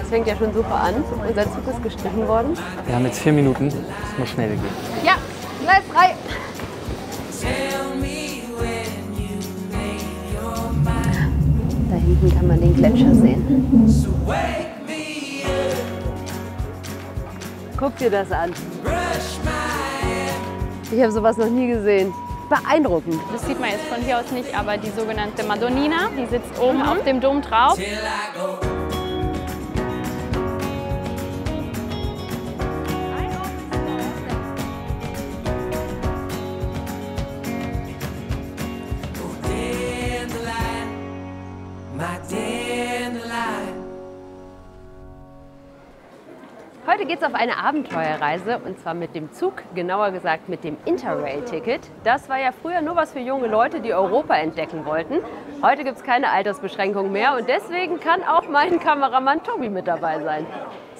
Das fängt ja schon super an. Unser Zug ist gestrichen worden. Wir haben jetzt 4 Minuten. Es muss schnell gehen. Ja, Gleis 3. Da hinten kann man den Gletscher sehen. Guck dir das an. Ich habe sowas noch nie gesehen. Beeindruckend. Das sieht man jetzt von hier aus nicht, aber die sogenannte Madonnina, die sitzt oben auf dem Dom drauf. Heute geht es auf eine Abenteuerreise und zwar mit dem Zug, genauer gesagt mit dem Interrail-Ticket. Das war ja früher nur was für junge Leute, die Europa entdecken wollten. Heute gibt es keine Altersbeschränkung mehr und deswegen kann auch mein Kameramann Tobi mit dabei sein.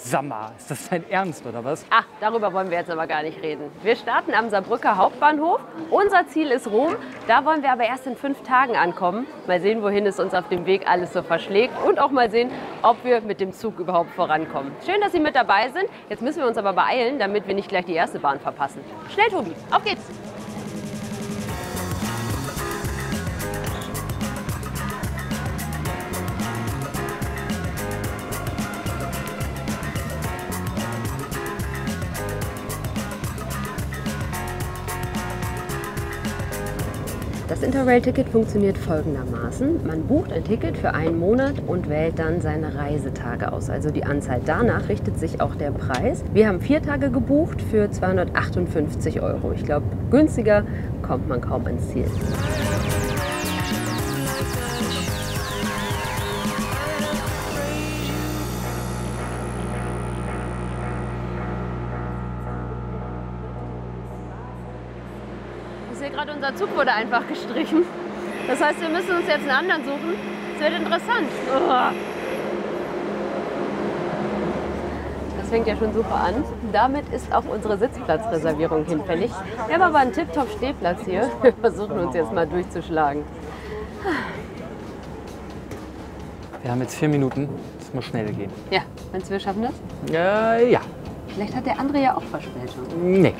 Sag mal, ist das dein Ernst oder was? Ach, darüber wollen wir jetzt aber gar nicht reden. Wir starten am Saarbrücker Hauptbahnhof. Unser Ziel ist Rom. Da wollen wir aber erst in 5 Tagen ankommen. Mal sehen, wohin es uns auf dem Weg alles so verschlägt und auch mal sehen, ob wir mit dem Zug überhaupt vorankommen. Schön, dass Sie mit dabei sind. Jetzt müssen wir uns aber beeilen, damit wir nicht gleich die erste Bahn verpassen. Schnell, Tobi, auf geht's! Das Interrail-Ticket funktioniert folgendermaßen. Man bucht ein Ticket für einen Monat und wählt dann seine Reisetage aus, also die Anzahl. Danach richtet sich auch der Preis. Wir haben 4 Tage gebucht für 258 €. Ich glaube, günstiger kommt man kaum ans Ziel. Ich sehe gerade, unser Zug wurde einfach gestrichen. Das heißt, wir müssen uns jetzt einen anderen suchen. Das wird interessant. Oh. Das fängt ja schon super an. Damit ist auch unsere Sitzplatzreservierung hinfällig. Wir haben aber einen Tip-Top-Stehplatz hier. Wir versuchen uns jetzt mal durchzuschlagen. Wir haben jetzt 4 Minuten. Es muss schnell gehen. Ja, meinst du, wir schaffen das? Ja. Vielleicht hat der andere ja auch Verspätung. Nee.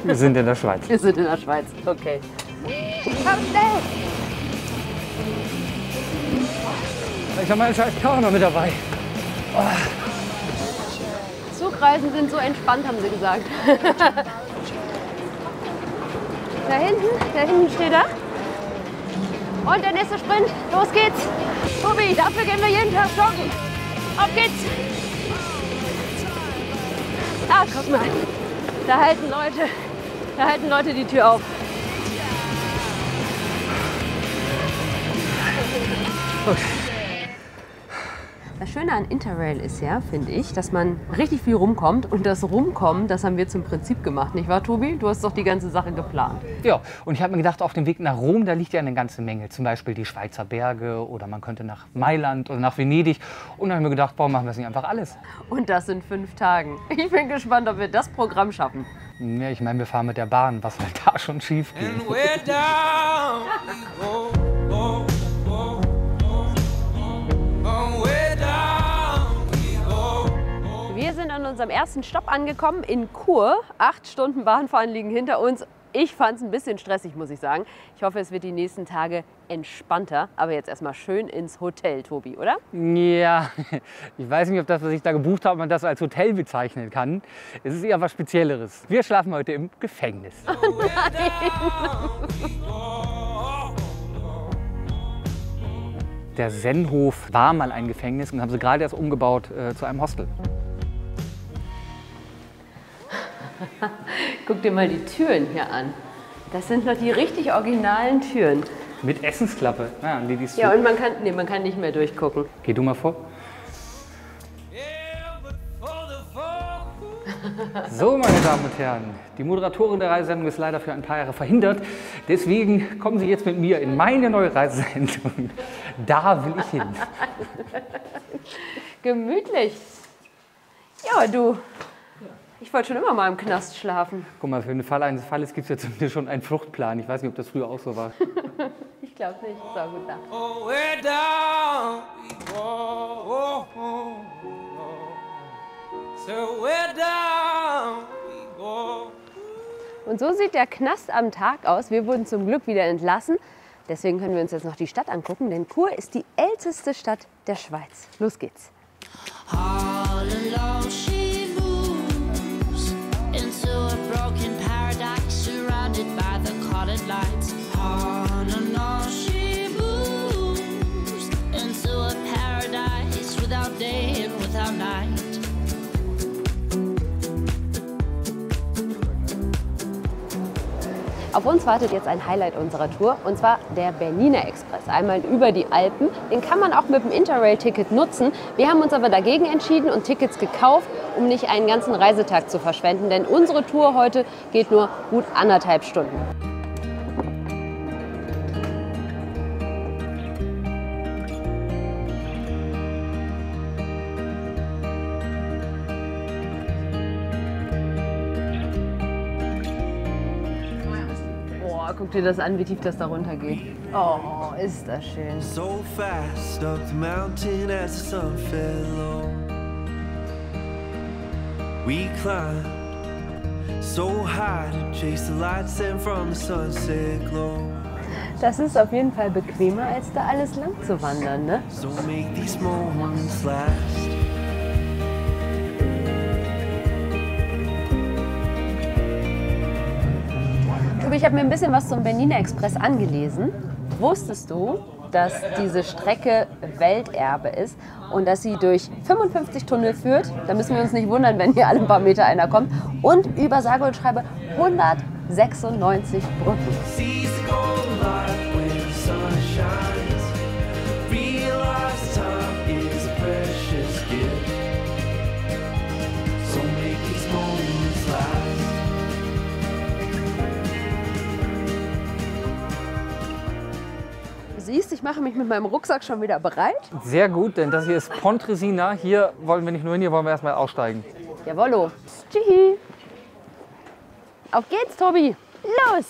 Wir sind in der Schweiz. Wir sind in der Schweiz. Okay. Komm schnell! Ich habe meinen scheiß Koch noch mit dabei. Zugreisen sind so entspannt, haben sie gesagt. Da hinten steht er. Und der nächste Sprint. Los geht's. Tobi, dafür gehen wir jeden Tag joggen. Auf geht's. Ah, guck mal. Da halten Leute die Tür auf. Okay. Das Schöne an Interrail ist ja, finde ich, dass man richtig viel rumkommt. Und das Rumkommen, das haben wir zum Prinzip gemacht, nicht wahr, Tobi? Du hast doch die ganze Sache geplant. Ja, und ich habe mir gedacht, auf dem Weg nach Rom, da liegt ja eine ganze Menge. Zum Beispiel die Schweizer Berge oder man könnte nach Mailand oder nach Venedig. Und dann habe ich mir gedacht, warum machen wir das nicht einfach alles? Und das in 5 Tagen. Ich bin gespannt, ob wir das Programm schaffen. Ja, ich meine, wir fahren mit der Bahn. Was soll da schon schief gehen? Wir sind an unserem ersten Stopp angekommen in Chur. 8 Stunden Bahnfahren liegen hinter uns. Ich fand es ein bisschen stressig, muss ich sagen. Ich hoffe, es wird die nächsten Tage entspannter. Aber jetzt erstmal schön ins Hotel, Tobi, oder? Ja, ich weiß nicht, ob das, was ich da gebucht habe, man das als Hotel bezeichnen kann. Es ist eher was Spezielleres. Wir schlafen heute im Gefängnis. Oh nein! Der Sennhof war mal ein Gefängnis und haben sie gerade erst umgebaut zu einem Hostel. Guck dir mal die Türen hier an. Das sind noch die richtig originalen Türen. Mit Essensklappe. Ja, Ja, und man kann nicht mehr durchgucken. Geh du mal vor. So, meine Damen und Herren, die Moderatorin der Reisesendung ist leider für ein paar Jahre verhindert. Deswegen kommen Sie jetzt mit mir in meine neue Reisesendung. Da will ich hin. Gemütlich. Ja, du. Ich wollte schon immer mal im Knast schlafen. Guck mal, für den Fall eines Falles gibt es ja zumindest schon einen Fluchtplan. Ich weiß nicht, ob das früher auch so war. Ich glaube nicht. So, gut, da. Und so sieht der Knast am Tag aus. Wir wurden zum Glück wieder entlassen. Deswegen können wir uns jetzt noch die Stadt angucken, denn Chur ist die älteste Stadt der Schweiz. Los geht's. All alone she moves into a broken paradise surrounded by the colored lights. All alone she moves into a paradise without day and without night. Auf uns wartet jetzt ein Highlight unserer Tour, und zwar der Bernina Express. Einmal über die Alpen. Den kann man auch mit dem Interrail-Ticket nutzen. Wir haben uns aber dagegen entschieden und Tickets gekauft, um nicht einen ganzen Reisetag zu verschwenden. Denn unsere Tour heute geht nur gut 1,5 Stunden. Guck dir das an, wie tief das da runter geht. Oh, ist das schön. So fast up the mountain as the sun fell low. We climbed so high to chase the lights and from the sunset glow. Das ist auf jeden Fall bequemer, als da alles lang zu wandern, ne? So make these moments last. Ich habe mir ein bisschen was zum Bernina Express angelesen. Wusstest du, dass diese Strecke Welterbe ist und dass sie durch 55 Tunnel führt? Da müssen wir uns nicht wundern, wenn hier alle ein paar Meter einer kommt. Und über sage und schreibe 196 Brücken. Siehst, ich mache mich mit meinem Rucksack schon wieder bereit. Sehr gut, denn das hier ist Pontresina. Hier wollen wir nicht nur hin, hier wollen wir erstmal aussteigen. Jawollo. Tschüssi. Auf geht's, Tobi. Los.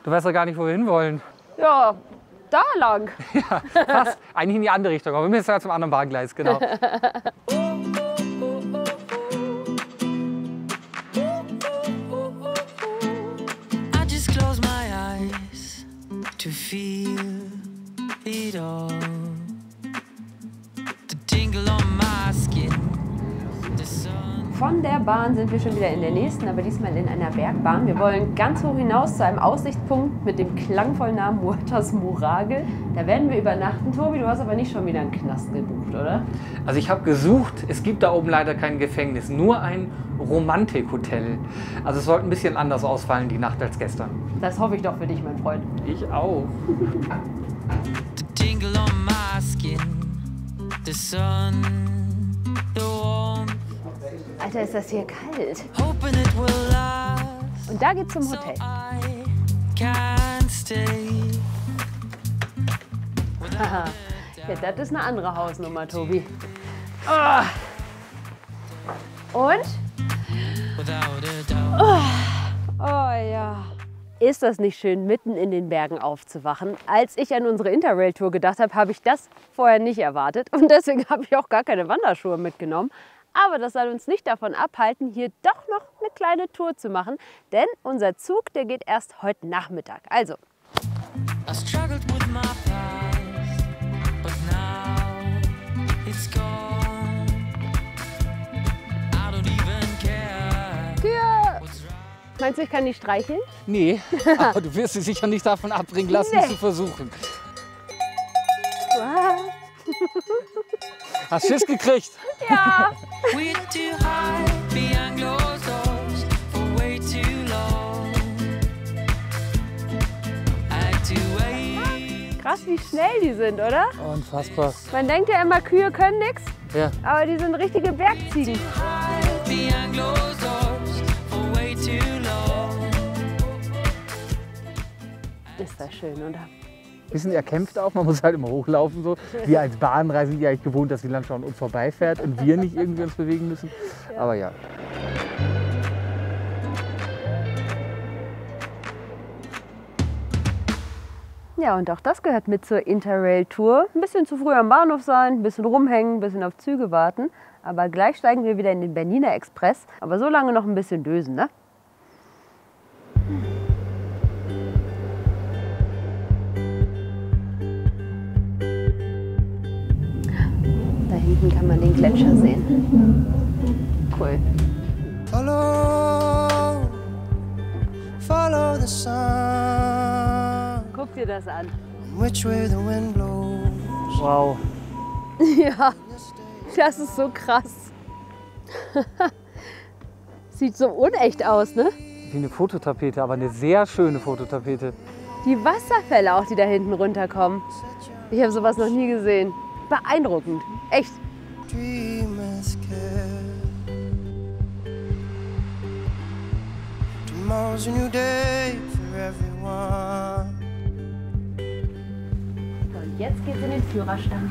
Du weißt ja gar nicht, wo wir hinwollen. Ja, da lang. Ja, fast. Eigentlich in die andere Richtung. Aber wir müssen ja zum anderen Bahngleis, genau. I just close my eyes to feel it all. The tingle on my skin. The sun. Von der Bahn sind wir schon wieder in der nächsten, aber diesmal in einer Bergbahn. Wir wollen ganz hoch hinaus zu einem Aussichtspunkt mit dem klangvollen Namen Huertas Moragel. Da werden wir übernachten. Tobi, du hast aber nicht schon wieder einen Knast gebucht, oder? Also ich habe gesucht, es gibt da oben leider kein Gefängnis, nur ein Romantikhotel. Also es sollte ein bisschen anders ausfallen die Nacht als gestern. Das hoffe ich doch für dich, mein Freund. Ich auch. The tingle on my skin. The sun. The warmth. Alter, ist das hier kalt. Hoping it will last. Und da geht's zum So Hotel. I can't stay. Haha. Ja, das ist eine andere Hausnummer, Tobi. Ah. Und? Without a doubt. Oh ja. Ist das nicht schön, mitten in den Bergen aufzuwachen? Als ich an unsere Interrail-Tour gedacht habe, habe ich das vorher nicht erwartet. Und deswegen habe ich auch gar keine Wanderschuhe mitgenommen. Aber das soll uns nicht davon abhalten, hier doch noch eine kleine Tour zu machen. Denn unser Zug, der geht erst heute Nachmittag. Also, I struggled with my past, but now it's gone. I don't even care. Kühe! What's right? Meinst du, ich kann die streicheln? Nee, aber du wirst sie sicher nicht davon abbringen lassen, Nee. zu versuchen. Hast Schiss gekriegt? Ja! We're too high beyond closed doors for way too long. I had to wait. Krass, wie schnell die sind, oder? Unfassbar. Man denkt ja immer, Kühe können nichts, Ja. aber die sind richtige Bergziegen. High beyond closed doors for way too long. Ist das schön, oder? Bisschen erkämpft auch, man muss halt immer hochlaufen. So. Wir als Bahnreisende sind ja eigentlich gewohnt, dass die Landschaft an uns vorbeifährt und wir nicht irgendwie uns bewegen müssen. Aber ja. Ja, und auch das gehört mit zur Interrail-Tour. Ein bisschen zu früh am Bahnhof sein, ein bisschen rumhängen, ein bisschen auf Züge warten. Aber gleich steigen wir wieder in den Bernina Express. Aber so lange noch ein bisschen dösen, ne? Da hinten kann man den Gletscher sehen. Cool. Follow the sun. Guck dir das an. Which way the wind blows. Wow. Ja, das ist so krass. Sieht so unecht aus, ne? Wie eine Fototapete, aber eine sehr schöne Fototapete. Die Wasserfälle auch, die da hinten runterkommen. Ich habe sowas noch nie gesehen. Beeindruckend. Echt. Dream is scared. Tomorrow's a new day for everyone. Und jetzt geht's in den Führerstand.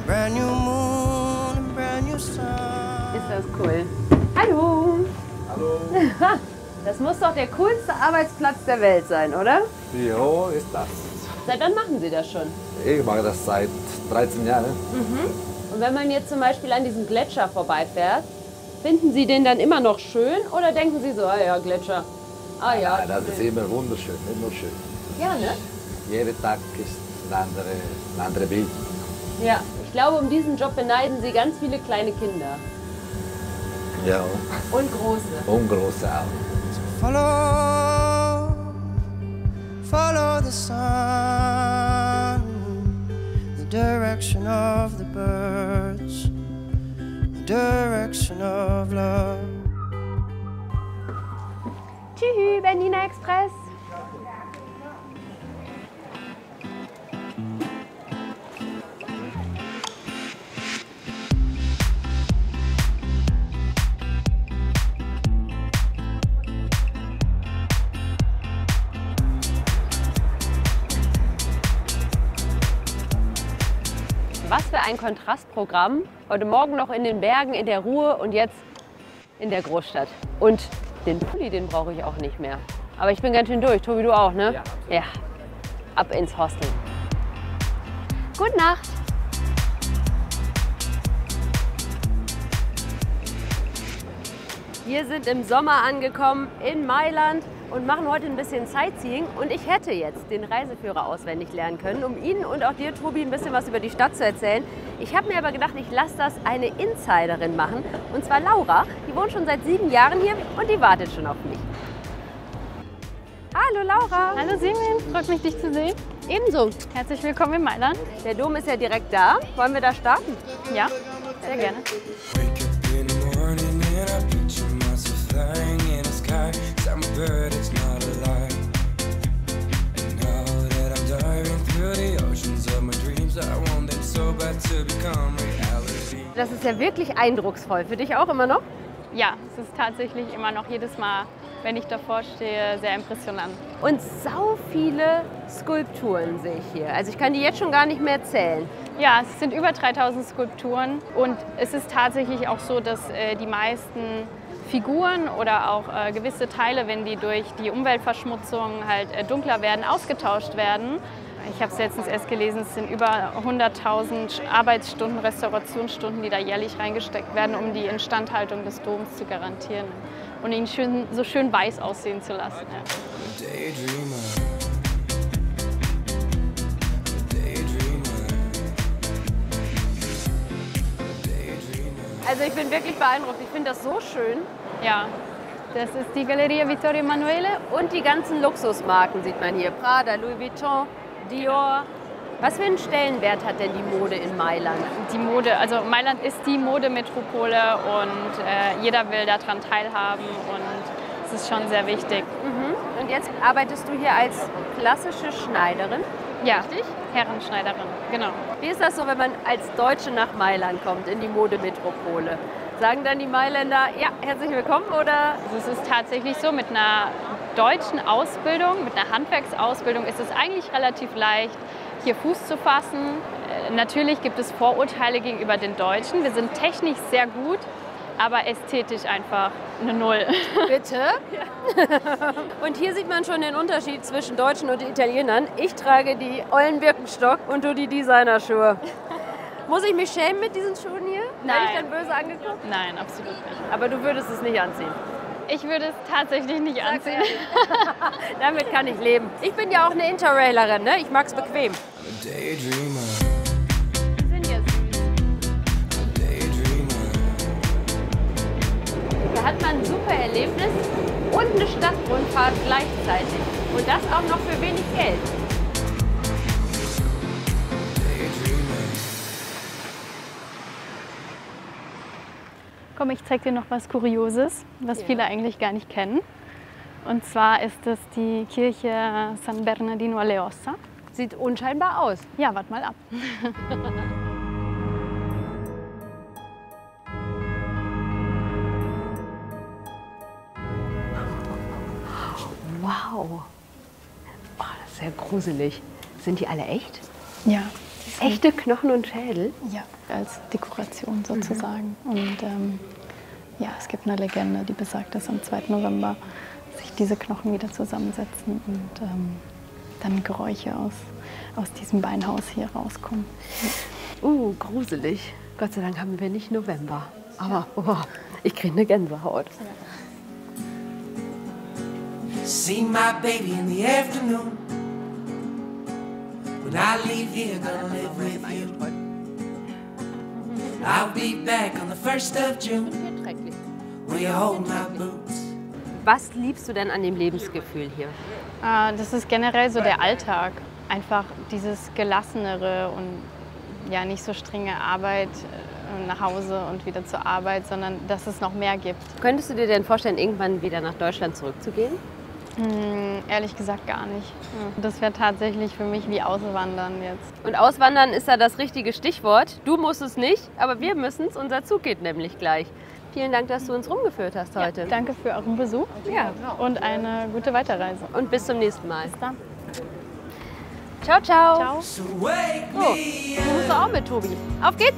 Brand new moon and brand new sun. Ist das cool. Hallo. Hallo. Das muss doch der coolste Arbeitsplatz der Welt sein, oder? Jo, ist das. Seit wann machen Sie das schon? Ich mache das seit 13 Jahren. Und wenn man jetzt zum Beispiel an diesem Gletscher vorbeifährt, finden Sie den dann immer noch schön oder denken Sie so, ah ja, Gletscher, ah ja. Ja, das ist immer wunderschön, immer schön. Ja, ne? Jeder Tag ist ein andere Bild. Ja. Ich glaube, um diesen Job beneiden Sie ganz viele kleine Kinder. Ja, Und große. und große auch. Follow the sun, the direction of the birds, the direction of love. Tschüss, Bernina Express. Was für ein Kontrastprogramm. Heute Morgen noch in den Bergen, in der Ruhe und jetzt in der Großstadt. Und den Pulli, den brauche ich auch nicht mehr. Aber ich bin ganz schön durch. Tobi, du auch, ne? Ja. Ja. Ab ins Hostel. Gute Nacht. Wir sind im Sommer angekommen in Mailand und machen heute ein bisschen Sightseeing. Und ich hätte jetzt den Reiseführer auswendig lernen können, um Ihnen und auch dir, Tobi, ein bisschen was über die Stadt zu erzählen. Ich habe mir aber gedacht, ich lasse das eine Insiderin machen. Und zwar Laura. Die wohnt schon seit 7 Jahren hier und die wartet schon auf mich. Hallo Laura. Hallo Simin, freut mich, dich zu sehen. Ebenso. Herzlich willkommen in Mailand. Der Dom ist ja direkt da. Wollen wir da starten? Ja, sehr gerne. Wake up in the morning and I picture myself flying in the sky. I'm a bird, it's not a lie. And now that I'm diving through the oceans of my dreams, I want it so bad to become reality. Das ist ja wirklich eindrucksvoll. Für dich auch immer noch? Ja, es ist tatsächlich immer noch jedes Mal, wenn ich davor stehe, sehr impressionant. Und sau viele Skulpturen sehe ich hier. Also ich kann die jetzt schon gar nicht mehr zählen. Ja, es sind über 3000 Skulpturen und es ist tatsächlich auch so, dass die meisten Figuren oder auch gewisse Teile, wenn die durch die Umweltverschmutzung halt dunkler werden, ausgetauscht werden. Ich habe es letztens erst gelesen, es sind über 100.000 Arbeitsstunden, Restaurationsstunden, die da jährlich reingesteckt werden, um die Instandhaltung des Doms zu garantieren und ihn so schön weiß aussehen zu lassen. Ja. Also ich bin wirklich beeindruckt. Ich finde das so schön. Ja, das ist die Galleria Vittorio Emanuele. Und die ganzen Luxusmarken sieht man hier. Prada, Louis Vuitton, Dior. Was für einen Stellenwert hat denn die Mode in Mailand? Die Mode, also Mailand ist die Modemetropole und jeder will daran teilhaben und es ist schon sehr wichtig. Mhm. Und jetzt arbeitest du hier als klassische Schneiderin? Ja, Richtig? Herrenschneiderin, genau. Wie ist das so, wenn man als Deutsche nach Mailand kommt, in die Modemetropole? Sagen dann die Mailänder, ja, herzlich willkommen, oder? Also es ist tatsächlich so, mit einer deutschen Ausbildung, mit einer Handwerksausbildung ist es eigentlich relativ leicht, hier Fuß zu fassen. Natürlich gibt es Vorurteile gegenüber den Deutschen. Wir sind technisch sehr gut. aber ästhetisch einfach eine 0. Bitte? Und hier sieht man schon den Unterschied zwischen Deutschen und Italienern. Ich trage die ollen Birkenstock und du die Designerschuhe. Muss ich mich schämen mit diesen Schuhen hier? Nein. Werde ich dann böse angeguckt? Nein, absolut nicht. Aber du würdest es nicht anziehen. Ich würde es tatsächlich nicht anziehen. Damit kann ich leben. Ich bin ja auch eine Interrailerin, ne? Ich mag's bequem. Daydreamer, Die sind ja süß. daydreamer. Da hat man ein super Erlebnis und eine Stadtrundfahrt gleichzeitig. Und das auch noch für wenig Geld. Komm, ich zeig dir noch was Kurioses, was viele eigentlich gar nicht kennen. Und zwar ist es die Kirche San Bernardino alle Ossa. Sieht unscheinbar aus. Ja, warte mal ab. Wow. Oh, das ist sehr gruselig. Sind die alle echt? Ja. Echte Knochen und Schädel? Ja, als Dekoration sozusagen. Und ja, es gibt eine Legende, die besagt, dass am 2. November sich diese Knochen wieder zusammensetzen und dann Geräusche aus diesem Beinhaus hier rauskommen. Gruselig. Gott sei Dank haben wir nicht November. Aber ich kriege eine Gänsehaut. See my baby in the afternoon. When I leave here, gonna live with you. I'll be back on the 1st of June. Will you hold my boots? Was liebst du denn an dem Lebensgefühl hier? Das ist generell so der Alltag. Einfach dieses gelassenere und ja, nicht so strenge Arbeit nach Hause und wieder zur Arbeit, sondern dass es noch mehr gibt. Könntest du dir denn vorstellen, irgendwann wieder nach Deutschland zurückzugehen? Ehrlich gesagt gar nicht. Das wäre tatsächlich für mich wie Auswandern jetzt. Und Auswandern ist da das richtige Stichwort. Du musst es nicht, aber wir müssen es. Unser Zug geht nämlich gleich. Vielen Dank, dass du uns rumgeführt hast heute. Ja, danke für euren Besuch und eine gute Weiterreise. Und bis zum nächsten Mal. Bis dann. Ciao, ciao. Ciao. So wake Oh, me du musst auch mit, Tobi. Auf geht's.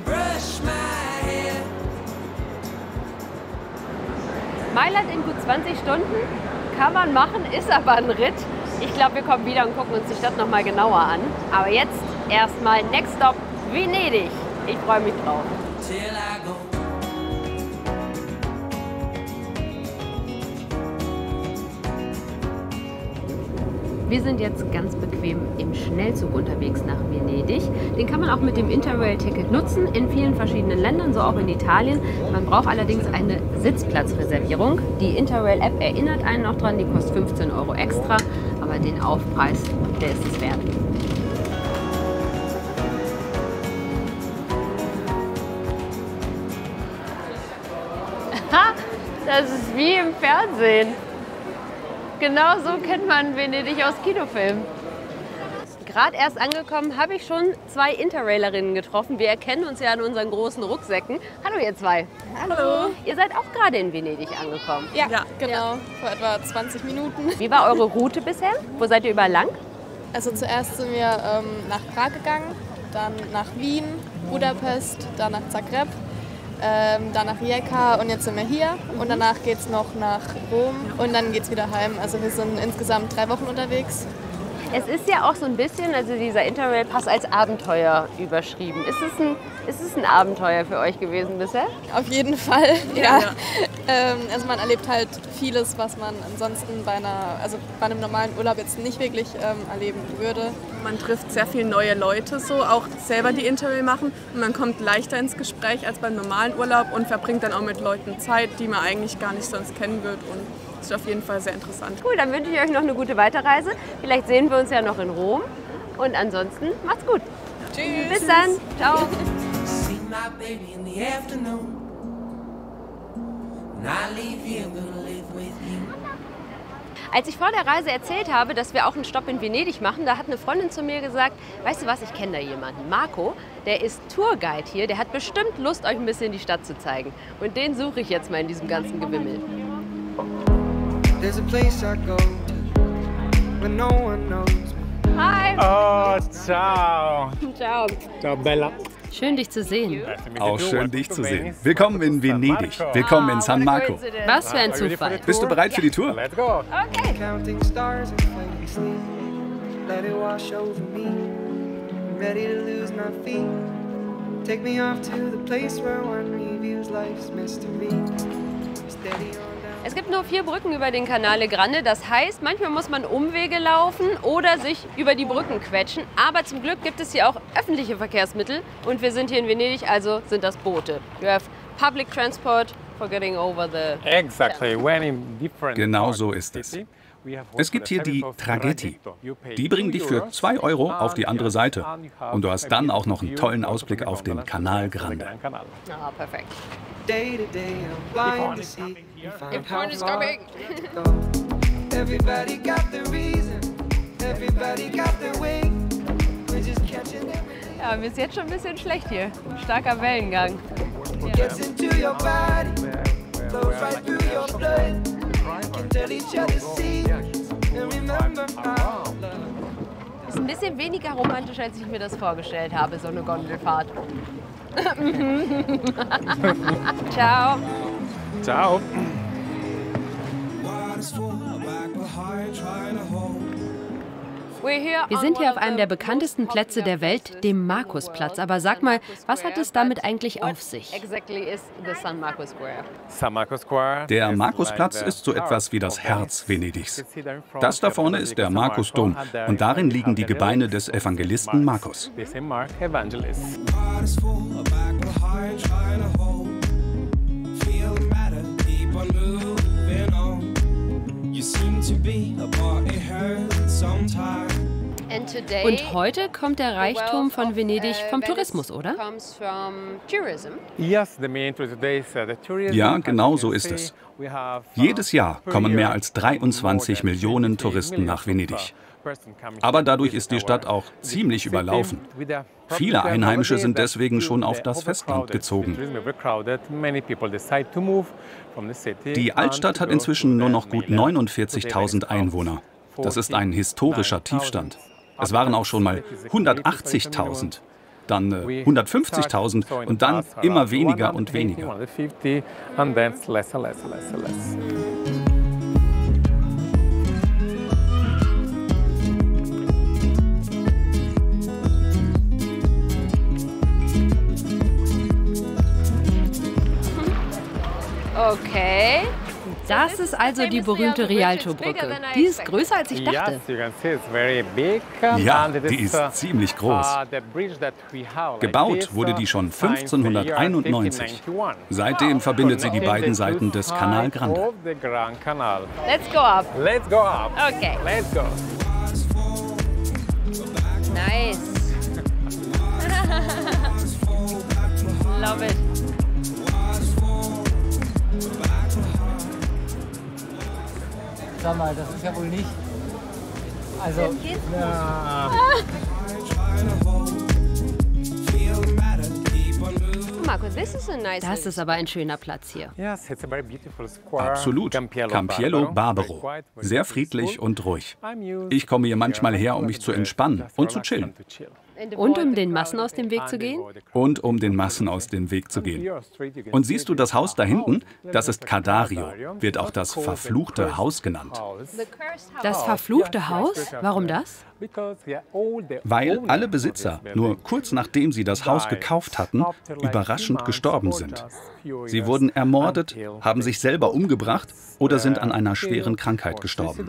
up, brush my hair. Mailand in gut 20 Stunden kann man machen, ist aber ein Ritt. Ich glaube, wir kommen wieder und gucken uns die Stadt noch mal genauer an. Aber jetzt erstmal Next Stop Venedig. Ich freue mich drauf. Till I go. Wir sind jetzt ganz bequem im Schnellzug unterwegs nach Venedig. Den kann man auch mit dem Interrail-Ticket nutzen, in vielen verschiedenen Ländern, so auch in Italien. Man braucht allerdings eine Sitzplatzreservierung. Die Interrail-App erinnert einen noch dran, die kostet 15 € extra, aber den Aufpreis, der ist es wert. Das ist wie im Fernsehen. Genau so kennt man Venedig aus Kinofilmen. Gerade erst angekommen, habe ich schon 2 Interrailerinnen getroffen. Wir erkennen uns ja an unseren großen Rucksäcken. Hallo ihr 2. Hallo. Ihr seid auch gerade in Venedig angekommen. Ja, genau. Vor etwa 20 Minuten. Wie war eure Route bisher? Wo seid ihr überall lang? Also zuerst sind wir nach Prag gegangen, dann nach Wien, Budapest, dann nach Zagreb, dann nach Rijeka und jetzt sind wir hier. Und danach geht es noch nach Rom und dann geht es wieder heim. Also wir sind insgesamt 3 Wochen unterwegs. Es ist ja auch so ein bisschen, also dieser Interrail-Pass als Abenteuer überschrieben. Ist es ein Abenteuer für euch gewesen bisher? Auf jeden Fall, ja. Also man erlebt halt vieles, was man ansonsten bei einem normalen Urlaub jetzt nicht wirklich erleben würde. Man trifft sehr viele neue Leute, so auch selber die Interrail machen. Und man kommt leichter ins Gespräch als beim normalen Urlaub und verbringt dann auch mit Leuten Zeit, die man eigentlich gar nicht sonst kennen wird. Und das ist auf jeden Fall sehr interessant. Cool, dann wünsche ich euch noch eine gute Weiterreise. Vielleicht sehen wir uns ja noch in Rom. Und ansonsten macht's gut. Tschüss. Bis dann. Ciao. See my baby in the afternoon. When I leave here, I'm gonna live with you. Als ich vor der Reise erzählt habe, dass wir auch einen Stopp in Venedig machen, da hat eine Freundin zu mir gesagt, weißt du was, ich kenne da jemanden, Marco, der ist Tourguide hier, der hat bestimmt Lust, euch ein bisschen die Stadt zu zeigen. Und den suche ich jetzt mal in diesem ganzen Gewimmel. There's a place I go to when no one knows me. Hi. Oh, ciao. Ciao. Ciao, Bella. Schön, dich zu sehen. Auch schön, dich zu sehen. Willkommen in Venedig. Willkommen in San Marco. Was für ein Zufall. Bist du bereit für die Tour? Okay. Counting stars and finally sleep. Let it wash over me. I'm ready to lose my feet. Take me off to the place where one reviews life's mystery. Steady on down. Es gibt nur 4 Brücken über den Canale Grande. Das heißt, manchmal muss man Umwege laufen oder sich über die Brücken quetschen. Aber zum Glück gibt es hier auch öffentliche Verkehrsmittel. Und wir sind hier in Venedig, also sind das Boote. You have public transport for getting over the... Exactly. Genau so ist es. Es gibt hier die Traghetti. Die bringen dich für 2 € auf die andere Seite. Und du hast dann auch noch einen tollen Ausblick auf den Canal Grande. Ah, perfekt. Day to day, I'm blind to see. Your point is coming. Everybody got the reason. Everybody got their way. We're just catching everything. Ja, mir ist jetzt schon ein bisschen schlecht hier. Starker Wellengang. Gets into your body. Flows right through your blood. Can tell each other secrets. And remember our love. Ist ein bisschen weniger romantisch, als ich mir das vorgestellt habe, so eine Gondelfahrt. Ciao. Ciao. Wir sind hier auf einem der bekanntesten Plätze der Welt, dem Markusplatz. Aber sag mal, was hat es damit eigentlich auf sich? Der Markusplatz ist so etwas wie das Herz Venedigs. Das da vorne ist der Markusdom und darin liegen die Gebeine des Evangelisten Markus. Und heute kommt der Reichtum von Venedig vom Tourismus, oder? Ja, genau so ist es. Jedes Jahr kommen mehr als 23 Millionen Touristen nach Venedig. Aber dadurch ist die Stadt auch ziemlich überlaufen. Viele Einheimische sind deswegen schon auf das Festland gezogen. Die Altstadt hat inzwischen nur noch gut 49.000 Einwohner. Das ist ein historischer Tiefstand. Es waren auch schon mal 180.000, dann 150.000 und dann immer weniger und weniger. Okay. Das ist also die berühmte Rialto-Brücke. Die ist größer, als ich dachte. Ja, die ist ziemlich groß. Gebaut wurde die schon 1591. Seitdem verbindet sie die beiden Seiten des Canal Grande. Let's go up. Let's go up. Okay. Let's go. Nice. Love it. Sag mal, das ist ja wohl nicht. Also. Ja. Das ist aber ein schöner Platz hier. Absolut. Campiello Barbaro. Sehr friedlich und ruhig. Ich komme hier manchmal her, um mich zu entspannen und zu chillen. Und um den Massen aus dem Weg zu gehen? Und um den Massen aus dem Weg zu gehen. Und siehst du das Haus da hinten? Das ist Cardario, wird auch das verfluchte Haus genannt. Das verfluchte Haus? Warum das? Weil alle Besitzer, nur kurz nachdem sie das Haus gekauft hatten, überraschend gestorben sind. Sie wurden ermordet, haben sich selber umgebracht oder sind an einer schweren Krankheit gestorben.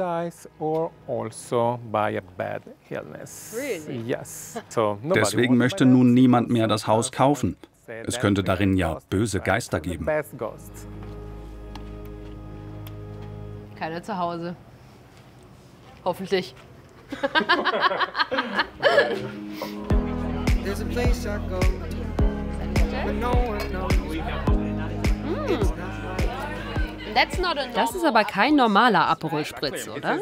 Deswegen möchte nun niemand mehr das Haus kaufen. Es könnte darin ja böse Geister geben. Keiner zu Hause. Hoffentlich. There's a place I go to when no one knows. Das ist aber kein normaler Aperol Spritz, oder?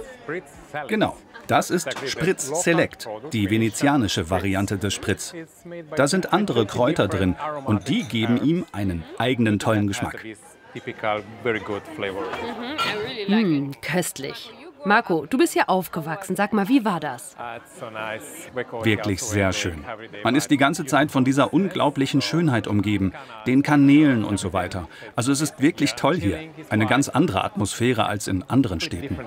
Genau. Das ist Spritz Select, die venezianische Variante des Spritz. Da sind andere Kräuter drin und die geben ihm einen eigenen tollen Geschmack. Köstlich. Marco, du bist hier aufgewachsen. Sag mal, wie war das? Wirklich sehr schön. Man ist die ganze Zeit von dieser unglaublichen Schönheit umgeben, den Kanälen und so weiter. Also es ist wirklich toll hier. Eine ganz andere Atmosphäre als in anderen Städten.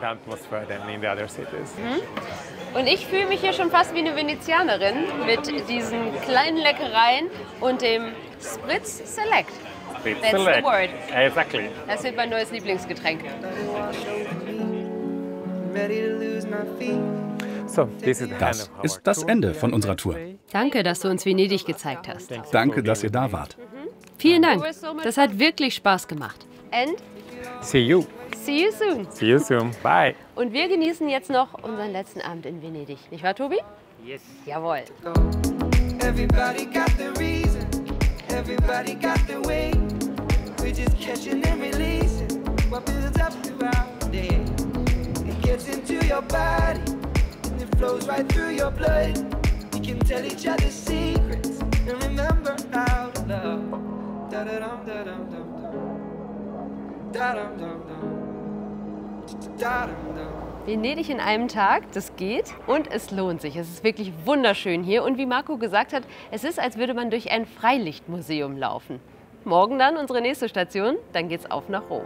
Und ich fühle mich hier schon fast wie eine Venezianerin mit diesen kleinen Leckereien und dem Spritz Select. That's the word. Exactly. Das wird mein neues Lieblingsgetränk. Das ist das Ende von unserer Tour. Danke, dass du uns Venedig gezeigt hast. Danke, dass ihr da wart. Vielen Dank. Das hat wirklich Spaß gemacht. And See you. see you soon. See you soon. Bye. Und wir genießen jetzt noch unseren letzten Abend in Venedig. Nicht wahr, Tobi? Yes. Jawohl. Everybody got the reason, everybody got the way. We're just catching and releasing what builds up throughout the day. It gets into your body and it flows right through your blood. We can tell each other secrets and remember how to love. Da da dum da dum dum dum. Da dum dum dum. Da dum dum. Venedig in einem Tag, das geht und es lohnt sich. Es ist wirklich wunderschön hier und wie Marco gesagt hat, es ist, als würde man durch ein Freilichtmuseum laufen. Morgen dann unsere nächste Station, dann geht's auf nach Rom.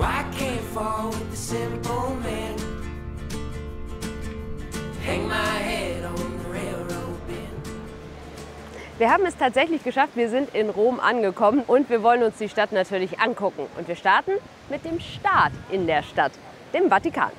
I can't fall with the simple man. Hang my head on the railroad bend. Wir haben es tatsächlich geschafft, wir sind in Rom angekommen und wir wollen uns die Stadt natürlich angucken. Und wir starten mit dem Staat in der Stadt, dem Vatikan.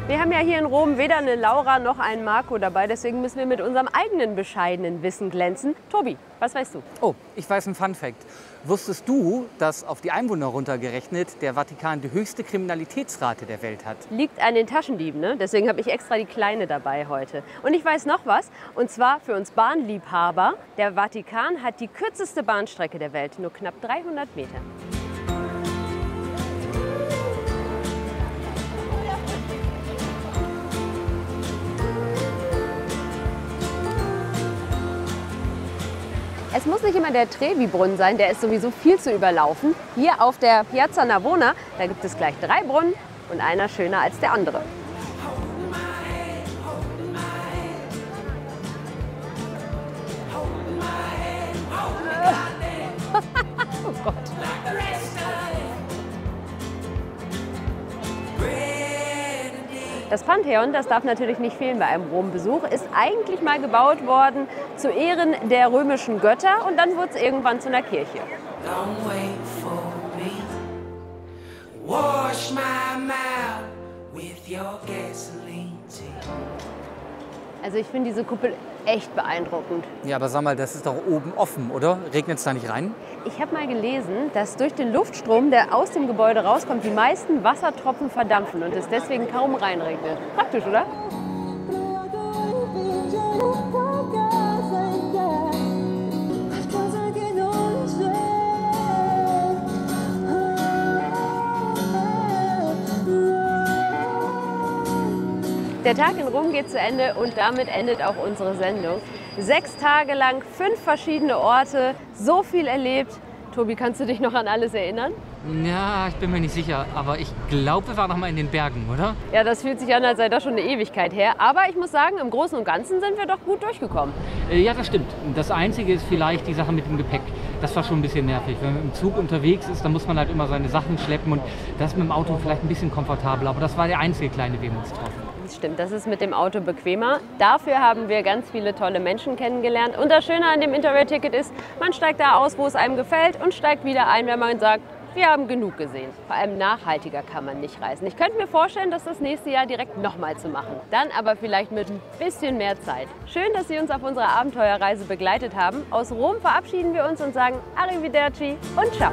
Wir haben ja hier in Rom weder eine Laura noch einen Marco dabei, deswegen müssen wir mit unserem eigenen bescheidenen Wissen glänzen. Tobi, was weißt du? Oh, ich weiß einen Funfact. Wusstest du, dass auf die Einwohner runtergerechnet der Vatikan die höchste Kriminalitätsrate der Welt hat? Liegt an den Taschendieben, ne? Deswegen habe ich extra die Kleine dabei heute. Und ich weiß noch was, und zwar für uns Bahnliebhaber. Der Vatikan hat die kürzeste Bahnstrecke der Welt, nur knapp 300 Meter. Es muss nicht immer der Trevi-Brunnen sein, der ist sowieso viel zu überlaufen. Hier auf der Piazza Navona, da gibt es gleich 3 Brunnen und einer schöner als der andere. Oh Gott. Das Pantheon, das darf natürlich nicht fehlen bei einem Rom-Besuch, ist eigentlich mal gebaut worden zu Ehren der römischen Götter und dann wurde es irgendwann zu einer Kirche. Don't wait for me. Wash my mouth with your gasoline tea. Also ich finde diese Kuppel echt beeindruckend. Ja, aber sag mal, das ist doch oben offen, oder? Regnet es da nicht rein? Ich habe mal gelesen, dass durch den Luftstrom, der aus dem Gebäude rauskommt, die meisten Wassertropfen verdampfen und es deswegen kaum reinregnet. Praktisch, oder? Der Tag in Rom geht zu Ende und damit endet auch unsere Sendung. 6 Tage lang, 5 verschiedene Orte, so viel erlebt. Tobi, kannst du dich noch an alles erinnern? Ja, ich bin mir nicht sicher, aber ich glaube, wir waren noch mal in den Bergen, oder? Ja, das fühlt sich an, als sei das schon eine Ewigkeit her. Aber ich muss sagen, im Großen und Ganzen sind wir doch gut durchgekommen. Ja, das stimmt. Das Einzige ist vielleicht die Sache mit dem Gepäck. Das war schon ein bisschen nervig. Wenn man im Zug unterwegs ist, dann muss man halt immer seine Sachen schleppen und das ist mit dem Auto vielleicht ein bisschen komfortabler. Aber das war der einzige kleine Wehmutstropfen. Das stimmt, das ist mit dem Auto bequemer. Dafür haben wir ganz viele tolle Menschen kennengelernt. Und das Schöne an dem Interrail-Ticket ist, man steigt da aus, wo es einem gefällt und steigt wieder ein, wenn man sagt, wir haben genug gesehen. Vor allem nachhaltiger kann man nicht reisen. Ich könnte mir vorstellen, das nächste Jahr direkt nochmal zu machen. Dann aber vielleicht mit ein bisschen mehr Zeit. Schön, dass Sie uns auf unserer Abenteuerreise begleitet haben. Aus Rom verabschieden wir uns und sagen Arrivederci und ciao.